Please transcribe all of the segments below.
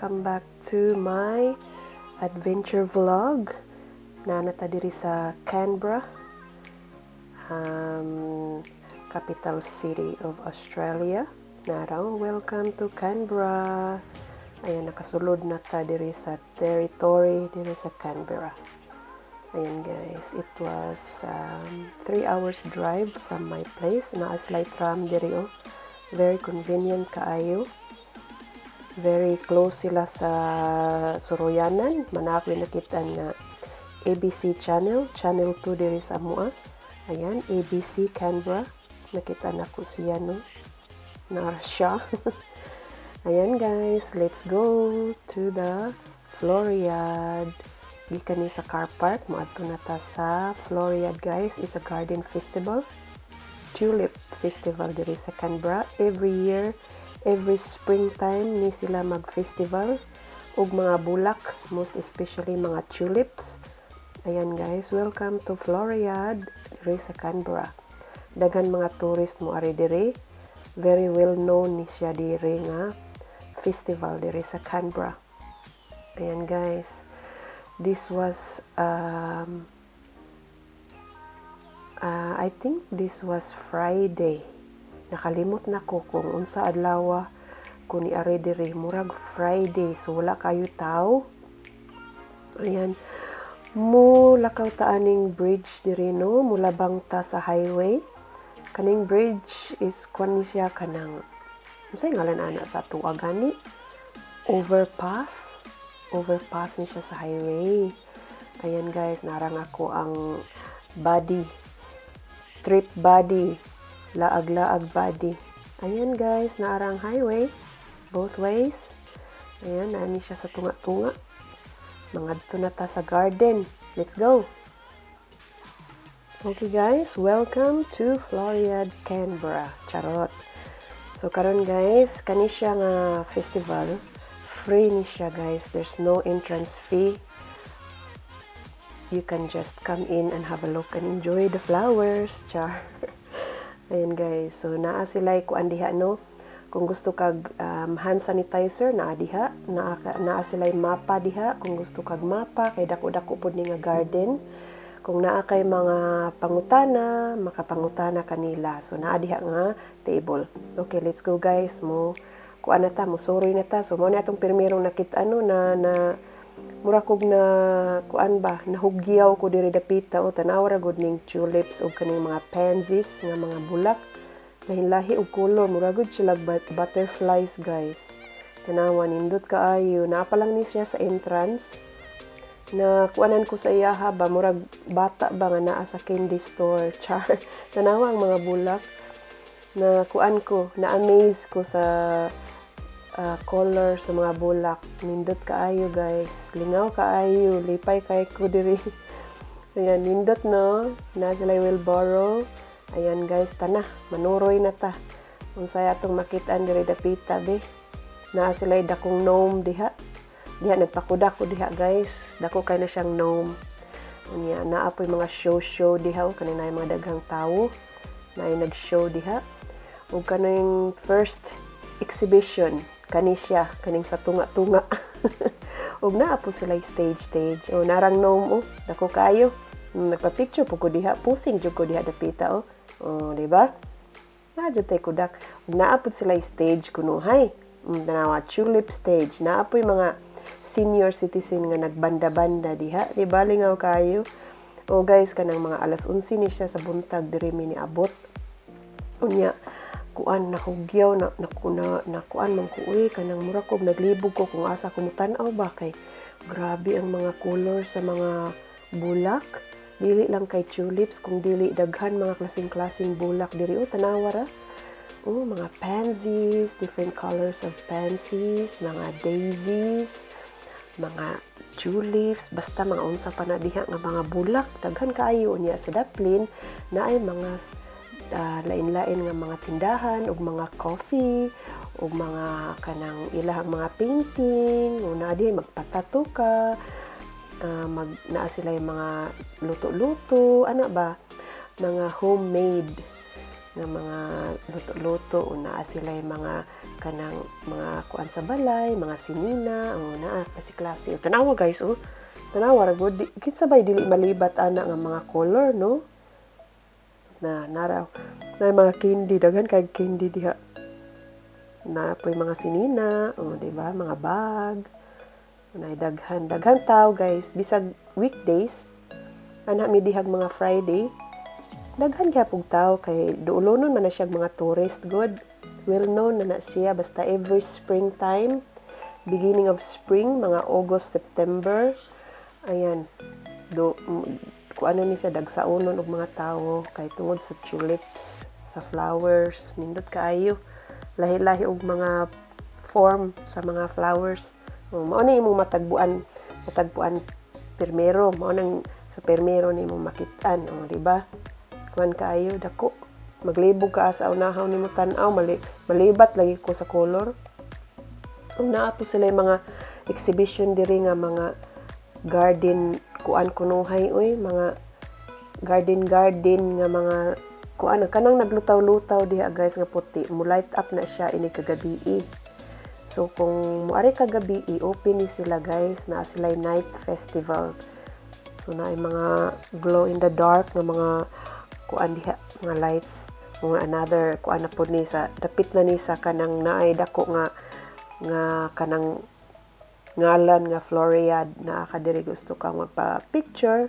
welcome back to my adventure vlog. Nanata diri sa Canberra, capital city of Australia. Naraw, welcome to Canberra. Ayan, nakasulod na ta diri sa territory diri sa Canberra. Ayan guys, it was 3 hours drive from my place. Naaslay tram diri oh. Very convenient kaayo. Very close sila sa Soroyanan. Manakoy nakita na ABC channel 2 diri sa mua. Ayan, ABC Canberra. Nakita na ko siya no. Na siya. Ayan guys, let's go to the Floriade. Gikan ni sa car park, moadto na ta sa Floriade guys. It's a garden festival. Tulip festival diri sa Canberra. Every year, every springtime ni sila mag-festival ug mga bulak, most especially mga tulips. Ayan guys, welcome to Floriade diri sa Canberra. Daghan mga tourist mo ari diri. Very well known ni siya diri nga festival diri sa Canberra. Ayan guys. This was I think this was Friday. Nakalimot na ko kung unsa adlaw ko ni ari diri, murag Friday, so wala kayo tao. Ayan, lakaw ta aning bridge diri no, mulabang ta sa highway. Kaning bridge is kwan ni siya kanang unsay ngalan ana sa tuwa gani, overpass ni siya sa highway. Ayan guys, narang ako ang trip body, laag-laag body. Ayan guys, naarang highway, both ways. Ayan, naani siya sa tunga-tunga. Mangadto na ta sa garden. Let's go! Okay guys, welcome to Floriade, Canberra. Charot. So karon guys, kani siya nga festival. Free ni siya guys. There's no entrance fee. You can just come in and have a look and enjoy the flowers. Char. Ayan guys, so naa sila kuan diha no. Kung gusto kag hand sanitizer, naa diha. Naa sila mapa diha. Kung gusto kag mapa, kay dako-dako pod ni nga garden. Kung naa kay mga pangutana, makapangutana kanila. So naa diha nga table. Okay, let's go guys. Kuan na ta, musoroy na ta. So mo na atong pirmirong nakita ano na mura kog na kuan ba, nahugyaw ko diri dapita o tanaw ra gud ning tulips o kaning mga pansies nga mga bulak. Lahi-lahi og color, mura gud sila butterflies guys. Tanawan nindot kaayo, naa pa lang ni siya sa entrance. Na kuanan ko sa iyaha ba, murag bata ba nga naa sa candy store. Char. Tanawa ang mga bulak. Na kuan ko, na-amaze ko sa color sa mga bulak. Nindot kaayo guys. Lingaw kaayo. Lipay kay ko diri. Ayan, nindot no. Na sila wheelbarrow. Ayan guys, tana. Manuroy na ta. Unsay atong makitaan diri dapita be. Na sila dakong gnome diha. Diha nagpakudako diha guys. Dako kay na siyang gnome. Unya naapoy mga show diha. Kanina mga daghang tawo. Na nag-show diha. Ug kaning first exhibition kani siya, kaning sa tunga-tunga. Ug naa po sila stage. O narang gnome dako kayo. Nagpa-picture po ko diha, pusing jud ko diha dapita o. O, di ba? Na jud tay kudak. Ug naa po sila stage kuno hay. Tanawa tulip stage. Naa po mga senior citizen nga nagbanda-banda diha. Di ba lingaw kayo? O guys, kanang mga alas 11 ni siya sa buntag diri mi niabot. Unya kuan nahugyaw na kuan man ko kanang mura ko naglibog ko kung asa ko mutan-aw ba kay grabe ang mga color sa mga bulak. Dili lang kay tulips, kung dili daghan mga klaseng bulak diri tanawa ra. Mga pansies, different colors of pansies, mga daisies, mga tulips, basta mga unsa pa na diha nga mga bulak. Daghan kaayo niya sa daplin na ay mga lain-lain nga mga tindahan ug mga coffee ug mga kanang ilahang mga painting o na di magpatato ka naa sila yung mga luto-luto ana ba mga homemade nga mga luto-luto o naa sila yung mga kanang mga kuan sa balay, mga sinina, naa kasi klase. Tanawa guys, tanawa ra gud. Kinsa bay dili malibat ana nga mga color, no? Naraw na mga candy, daghan kay candy diha. Na po mga sinina, di ba? Mga bag. Na daghan tao guys, bisag weekdays, ana mi dihag mga Friday. Daghan gyapon tao kay duulonon man na siya mga tourist good. Well known na siya basta every springtime, beginning of spring, mga August, September. Ayan. Kung ano ni siya dagsaunon og mga tao kay tungod sa tulips, sa flowers, nindot kaayo. Lahi-lahi og mga form sa mga flowers. Mao na imong matagpuan permero, mao nang sa permero ni imong makitaan, di ba? Kuan kaayo dako. Maglibog ka sa unahaw nimo tan-aw, malibat lagi ko sa color. Naa po sila mga exhibition diri nga mga garden kuan kunuhay mga garden nga mga kuan kanang naglutaw-lutaw diha guys nga puti, mo light up na siya ini kagabi. So kung moari kagabi, open ni sila guys, na sila night festival. So naay mga glow in the dark nga mga kuan diha, mga lights, mga another kuan na pud ni sa dapit na ni sa kanang naay dako nga kanang ngalan nga Floriad na kadiri gusto kang magpa-picture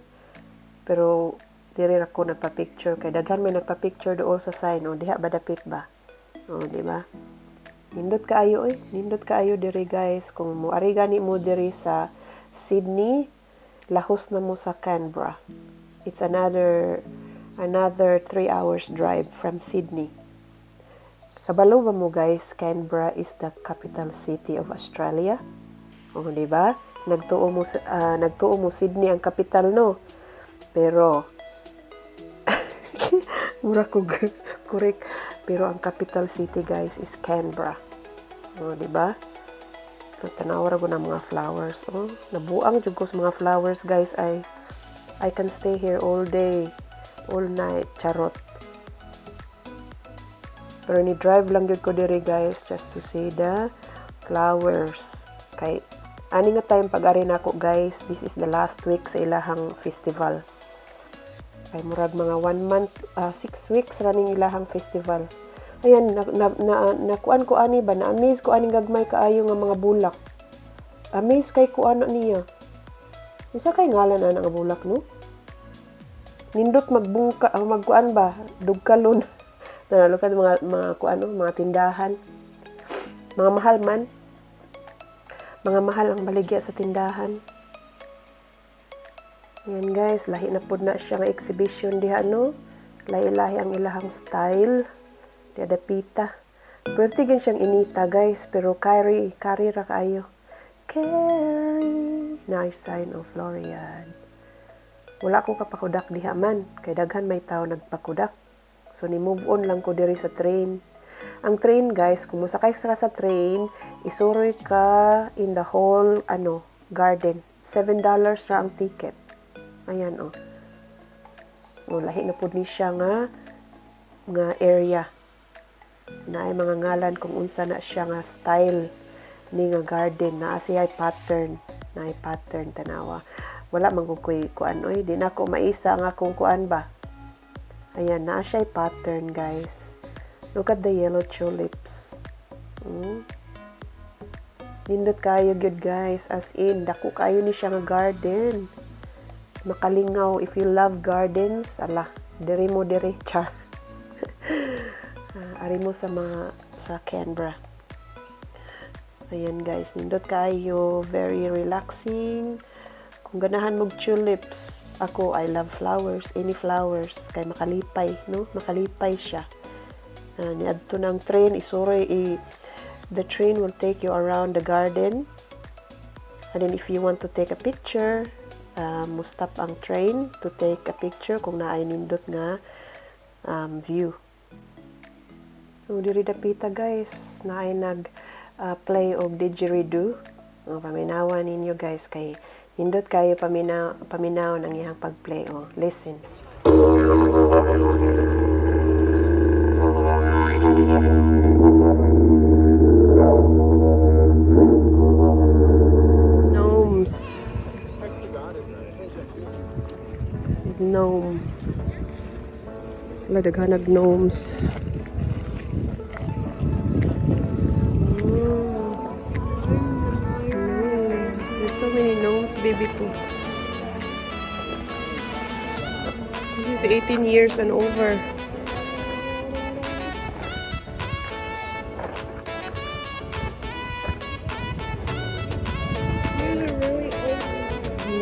pero diri ra ko nagpa-picture kay daghan may nagpa-picture dool sa sign diha ba dapit ba di ba nindot kaayo diri guys kung moari gani mo diri sa Sydney lahos na mo sa Canberra. It's another 3 hours drive from Sydney. Kabalo ba mo guys, Canberra is the capital city of Australia. Di ba? Nagtuo mo Sydney ang capital, no? Pero mura ko correct. Pero ang capital city guys is Canberra. Di ba? Tanaw ra ko ng mga flowers. Nabuang jud ko sa mga flowers guys. I can stay here all day, all night. Charot. Pero ni drive lang yun ko diri guys just to see the flowers. Kay ani nga time pag-ari nako guys, this is the last week sa ilahang festival. Kay murag mga 1 month, 6 weeks running ilahang festival. Ayan, nakuan ko ani ba, na-amaze ko ani gagmay kaayo nga mga bulak. Amaze kay ko ano niya. Isa kay ngalan ana nga bulak no? Nindot magbungka, magkuan ba, dugkalon. Nalukad mga kuano, mga tindahan. Mga mahal man. Mga mahal ang baligya sa tindahan. Yan guys, lahi na pud na siya nga exhibition diha no. Lahi-lahi ang ilahang style. Di adapita. Pwerte gin siyang inita guys, pero carry ra kayo. Carry. Nice sign of Floriad. Wala ko kapakudak diha man, kay daghan may tao nagpakudak. So, ni-move on lang ko diri sa train. Ang train, guys, kung musakay ka sa train, isuroy ka in the whole, garden. $7 ra ang ticket. Ayan, lahi na po ni siya nga area. Na ay mga ngalan kung unsa na siya nga style ni nga garden. Na siya ay pattern. Na ay pattern, tanawa. Wala man kukuy kuan, di na ko maisa nga kung kuan ba. Ayan, na siya pattern, guys. Look at the yellow tulips. Nindot kayo good, guys. As in, dako kayo ni siya nga garden. Makalingaw. If you love gardens, diri mo diri. Char. Ari mo sa Canberra. Ayan, guys. Nindot kayo. Very relaxing. Kung ganahan mong tulips, ako, I love flowers, any flowers, kay makalipay, no? Makalipay siya. Niadto ng train, the train will take you around the garden. And then if you want to take a picture, mo stop ang train to take a picture kung naay nindot nga view. So, diri dapita guys, naay play of didgeridoo. Paminawan ninyo guys, kay nindot kayo paminaw ng iyang pag-play. Listen. gnome. Wala, daghanag gnomes. There's so many gnomes, baby ko. This is 18 years and over.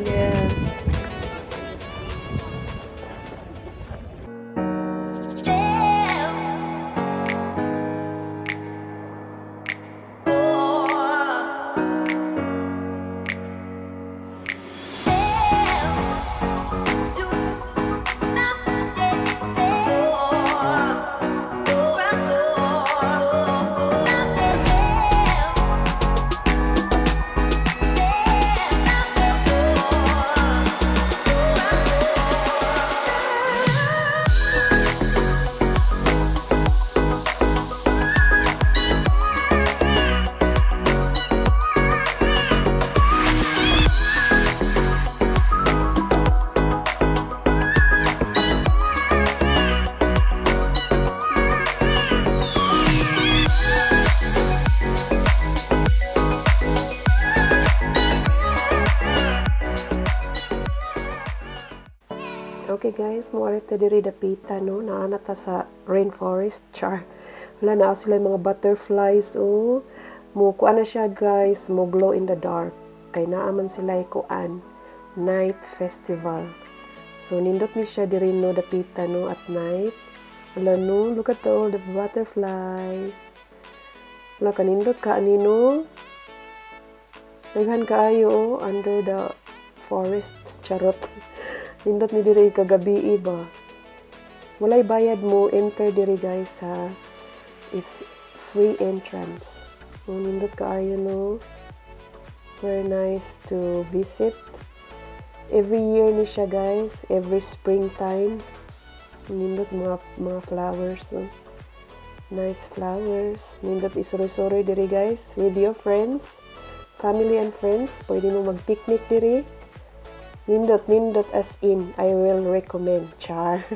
Yeah. Okay guys, mo ta diri dapita no, naana ta sa rainforest char. Wala na sila mga butterflies oh. Mo kuan na siya guys, mo glow in the dark. Kay naa man sila kuan night festival. So nindot ni siya diri no dapita no at night. Wala no, look at all the butterflies. Wala kanindot ka ani no. Daghan kaayo under the forest charot. Nindot ni diri kagabi ba. Walay bayad mo enter diri guys ha. It's free entrance. Nindot kaayo no. Very nice to visit. Every year ni siya guys, every springtime. Nindot mga flowers. Nice flowers. Nindot isuri-suri diri guys with your friends, family and friends. Pwede mo mag-picnic diri. Nindot as in, I will recommend, char.